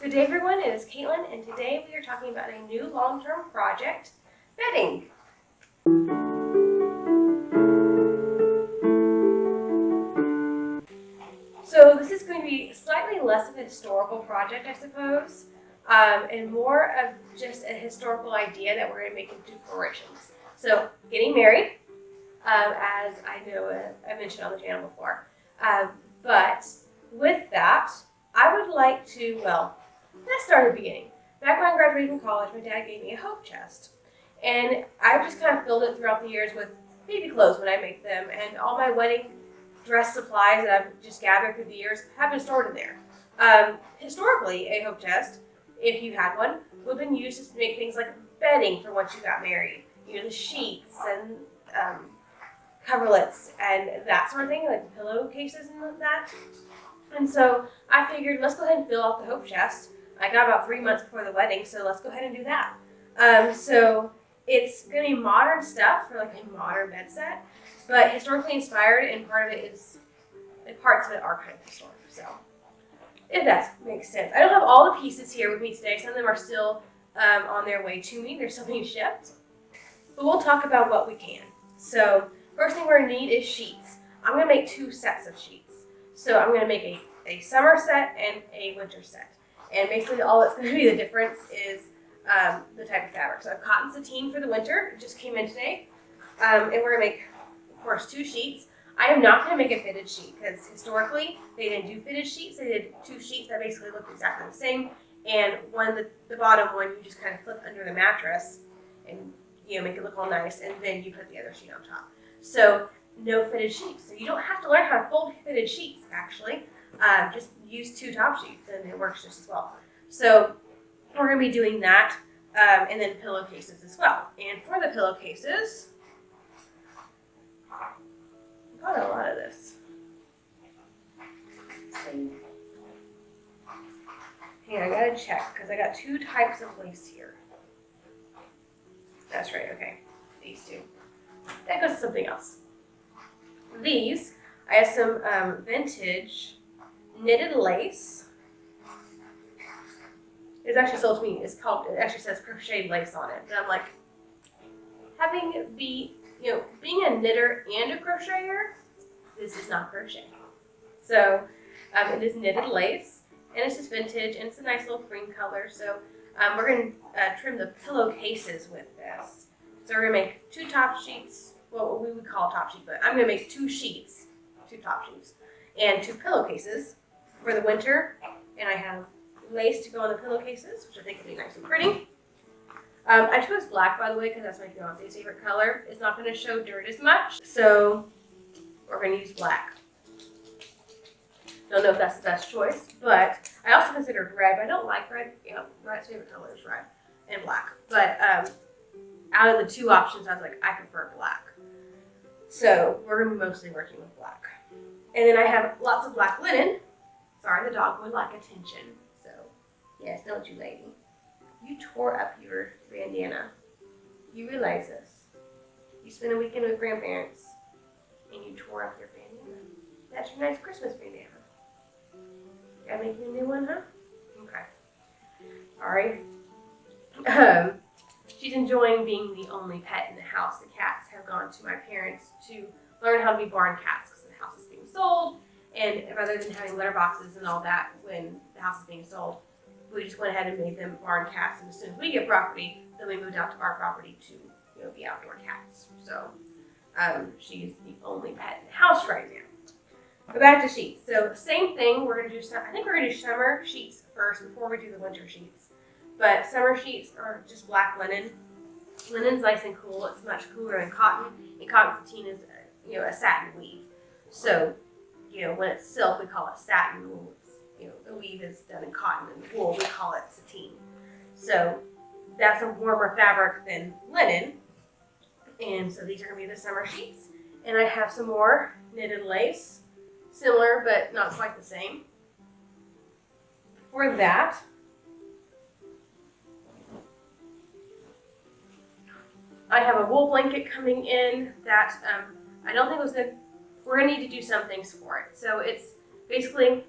Good day everyone, it is Caitlin and today we are talking about a new long-term project, bedding. So this is going to be slightly less of a historical project, I suppose, and more of just a historical idea that we're going to make into decorations. So getting married, as I know I mentioned on the channel before, but with that, I would like to, let's start at the beginning. Back when I graduated from college, my dad gave me a hope chest. And I've just kind of filled it throughout the years with baby clothes when I make them. And all my wedding dress supplies that I've just gathered through the years have been stored in there. Historically, a hope chest, if you had one, would have been used to make things like bedding for once you got married. You know, the sheets and coverlets and that sort of thing, like pillowcases and that. And so I figured, let's go ahead and fill out the hope chest. I got about 3 months before the wedding, so let's go ahead and do that. So it's going to be modern stuff for like a modern bed set, but historically inspired, and parts of it are kind of historic. So if that makes sense. I don't have all the pieces here with me today. Some of them are still on their way to me. They're still being shipped, but we'll talk about what we can. So first thing we're going to need is sheets. I'm going to make 2 sets of sheets. So I'm going to make a summer set and a winter set. And basically all that's going to be the difference is the type of fabric. So I have cotton sateen for the winter. It just came in today. And we're going to make, of course, 2 sheets. I am not going to make a fitted sheet because historically they didn't do fitted sheets. They did 2 sheets that basically looked exactly the same. And the bottom one, you just kind of flip under the mattress and make it look all nice. And then you put the other sheet on top. So no fitted sheets. So you don't have to learn how to fold fitted sheets, actually. Just use 2 top sheets and it works just as well. So we're going to be doing that, and then pillowcases as well. And for the pillowcases, I got a lot of this. Hang on, I gotta check because I got 2 types of lace here. That's right, okay. These 2. That goes to something else. These, I have some vintage knitted lace. It's actually sold to me. It actually says crocheted lace on it. And I'm like, being a knitter and a crocheter, this is not crochet. So it is knitted lace, and it's just vintage, and it's a nice little cream color. So we're going to trim the pillowcases with this. So we're going to make 2 top sheets. Well, what we would call a top sheet, but I'm going to make 2 sheets, 2 top sheets, and 2 pillowcases for the winter. And I have lace to go on the pillowcases, which I think will be nice and pretty. I chose black, by the way, because that's my fiance's favorite color. It's not going to show dirt as much, so we're going to use black. Don't know if that's the best choice, but I also considered red, but I don't like red. Red's favorite color is red and black. But out of the 2 options, I was like, I prefer black. So we're going to be mostly working with black. And then I have lots of black linen. Sorry, the dog would like attention. So, yes, don't you, lady? You tore up your bandana. You realize this. You spent a weekend with grandparents, and you tore up your bandana. That's your nice Christmas bandana. Gotta make you a new one, huh? Okay. Sorry. She's enjoying being the only pet in the house. The cats have gone to my parents to learn how to be barn cats because the house is being sold. And rather than having litter boxes and all that when the house is being sold, we just went ahead and made them barn cats. And as soon as we get property, then we moved out to our property to be outdoor cats. So she's the only pet in the house right now. Go back to sheets. So same thing. We're gonna do I think we're gonna do summer sheets first before we do the winter sheets. But summer sheets are just black linen. Linen's nice and cool. It's much cooler than cotton. And cotton sateen is a satin weave. So when it's silk, we call it satin wool. The weave is done in cotton, and wool, we call it sateen. So that's a warmer fabric than linen. And so these are going to be the summer sheets. And I have some more knitted lace, similar but not quite the same. For that, I have a wool blanket coming in that I don't think was good. We're going to need to do some things for it. So it's basically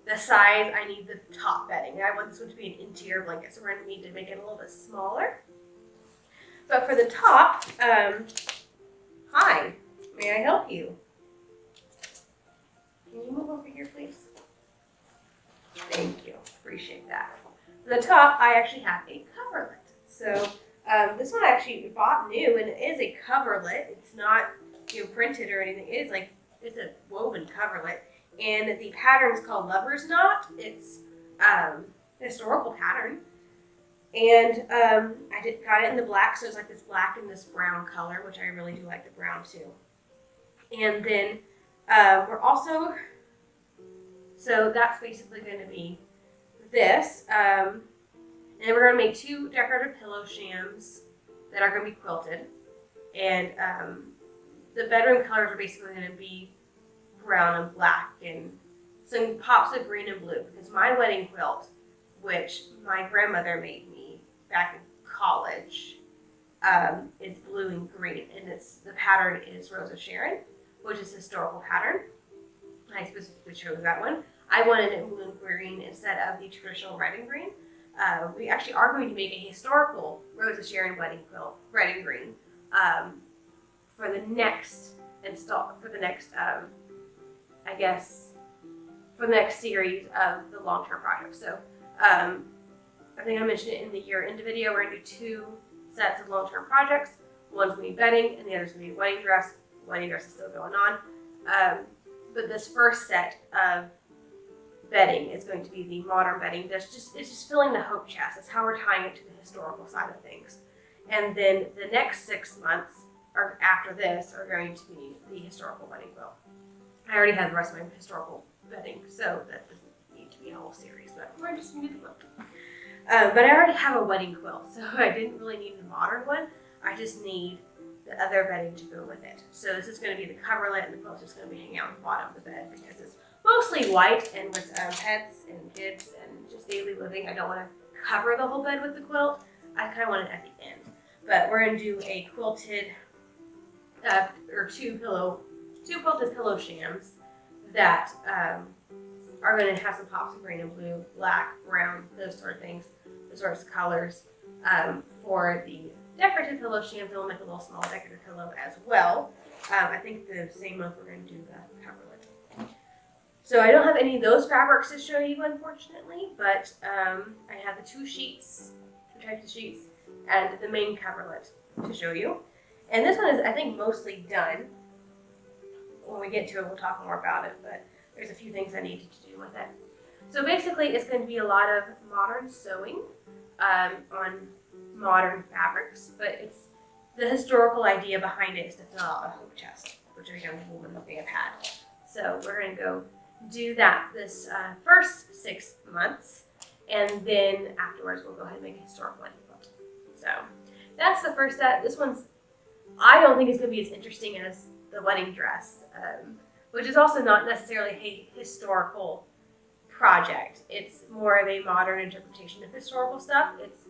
the size, I need the top bedding. I want this one to be an interior blanket, so we're going to need to make it a little bit smaller. But for the top, hi, may I help you? Can you move over here, please? Thank you, appreciate that. For the top, I actually have a coverlet. So this one I actually bought new, and it is a coverlet. It's not printed or anything. It is like, it's a woven coverlet. And the pattern is called Lover's Knot. It's a historical pattern. And I got it in the black, so it's like this black and this brown color, which I really do like the brown too. And then we're also, so that's basically going to be this. And then we're going to make 2 decorative pillow shams that are going to be quilted. And the bedroom colors are basically going to be brown and black and some pops of green and blue, because my wedding quilt, which my grandmother made me back in college, is blue and green, and the pattern is Rosa Sharon, which is a historical pattern. I specifically chose that one. I wanted it in blue and green instead of the traditional red and green. We actually are going to make a historical Rosa Sharon wedding quilt, red and green, for the next for the next series of the long-term project. So I think I mentioned it in the year-end video. We're going to do 2 sets of long-term projects. One's going to be bedding, and the other's going to be wedding dress. Wedding dress is still going on. But this first set of bedding is going to be the modern bedding. It's just filling the hope chest. That's how we're tying it to the historical side of things. And then the next 6 months, or after this, are going to be the historical wedding quilt. I already have the rest of my historical bedding, so that doesn't need to be a whole series, but we're just going to do the quilt. But I already have a wedding quilt, so I didn't really need the modern one. I just need the other bedding to go with it. So this is going to be the coverlet, and the quilt's just going to be hanging out on the bottom of the bed because it's mostly white, and with pets and kids and just daily living, I don't want to cover the whole bed with the quilt. I kind of want it at the end. But we're going to do a quilted, or two quilted pillow shams that are going to have some pops of green and blue, black, brown, those sort of things, those sorts of colors. For the decorative pillow shams, we'll make a little small decorative pillow as well. I think the same month we're going to do the coverlet. So I don't have any of those fabrics to show you, unfortunately, but I have the 2 sheets, 2 types of sheets, and the main coverlet to show you. And this one is, I think, mostly done. When we get to it, we'll talk more about it, but there's a few things I needed to do with it. So basically, it's going to be a lot of modern sewing on modern fabrics, but it's the historical idea behind it is to fill out a hope chest, which a young woman may have had. So we're going to go do that this first 6 months, and then afterwards we'll go ahead and make a historical wedding quilt. So that's the first set. This one's, I don't think it's going to be as interesting as the wedding dress, which is also not necessarily a historical project. It's more of a modern interpretation of historical stuff. It's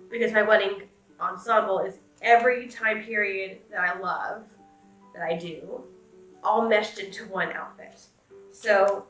because my wedding ensemble is every time period that I love, that I do, all meshed into one outfit. So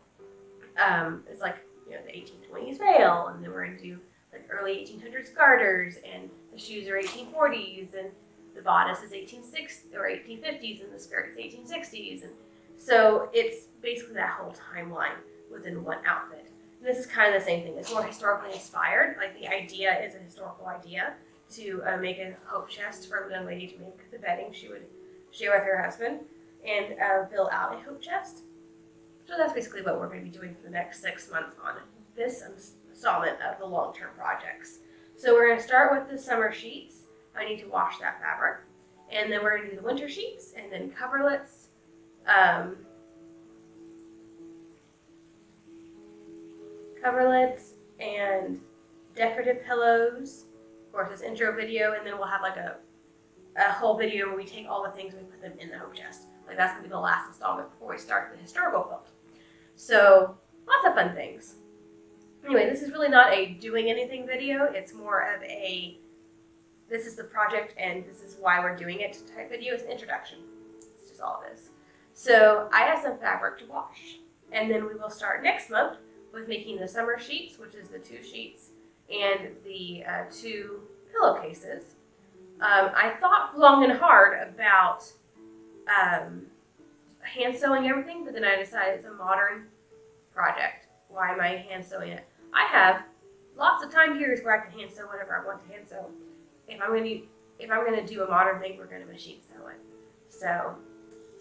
it's like, the 1820s veil, and then we're going to do like early 1800s garters, and the shoes are 1840s, and the bodice is 1860s or 1850s, and the skirt is 1860s, and so it's basically that whole timeline within one outfit. And this is kind of the same thing. It's more historically inspired. Like the idea is a historical idea to make a hope chest for a young lady to make the bedding she would share with her husband and fill out a hope chest. So that's basically what we're going to be doing for the next 6 months on this installment of the long-term projects. So we're going to start with the summer sheets. I need to wash that fabric. And then we're going to do the winter sheets, and then coverlets. Coverlets and decorative pillows. Of course, this intro video, and then we'll have like a whole video where we take all the things and we put them in the hope chest. Like that's going to be the last installment before we start the historical quilt. So lots of fun things. Anyway, this is really not a doing anything video. It's more of a, this is the project and this is why we're doing it type video. It's an introduction. It's just all it is. So I have some fabric to wash, and then we will start next month with making the summer sheets, which is the 2 sheets, and the 2 pillowcases. I thought long and hard about hand sewing everything, but then I decided it's a modern project. Why am I hand sewing it? I have lots of time periods where I can hand sew whenever I want to hand sew. If I'm gonna do a modern thing, we're gonna machine sew it. So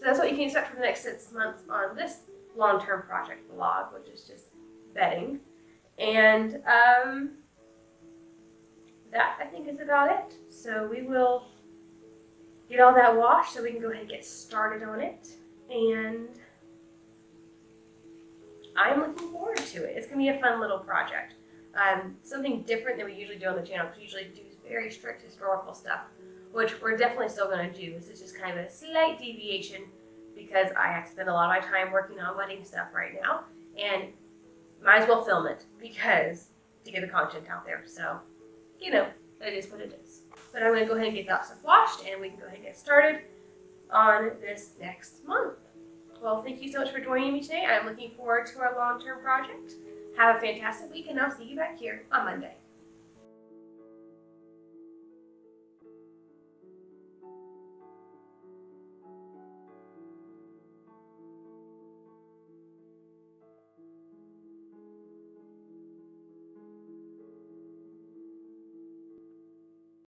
that's what you can expect for the next 6 months on this long-term project vlog, which is just bedding. And that I think is about it. So we will get all that washed so we can go ahead and get started on it. And I'm looking forward to it. It's gonna be a fun little project. Something different than we usually do on the channel, because we usually do very strict historical stuff, which we're definitely still gonna do. This is just kind of a slight deviation because I have to spend a lot of my time working on wedding stuff right now, and might as well film it because to get the content out there. So, you know, that is what it is. But I'm gonna go ahead and get that stuff washed, and we can go ahead and get started on this next month. Well, thank you so much for joining me today. I'm looking forward to our long-term project. Have a fantastic week, and I'll see you back here on Monday.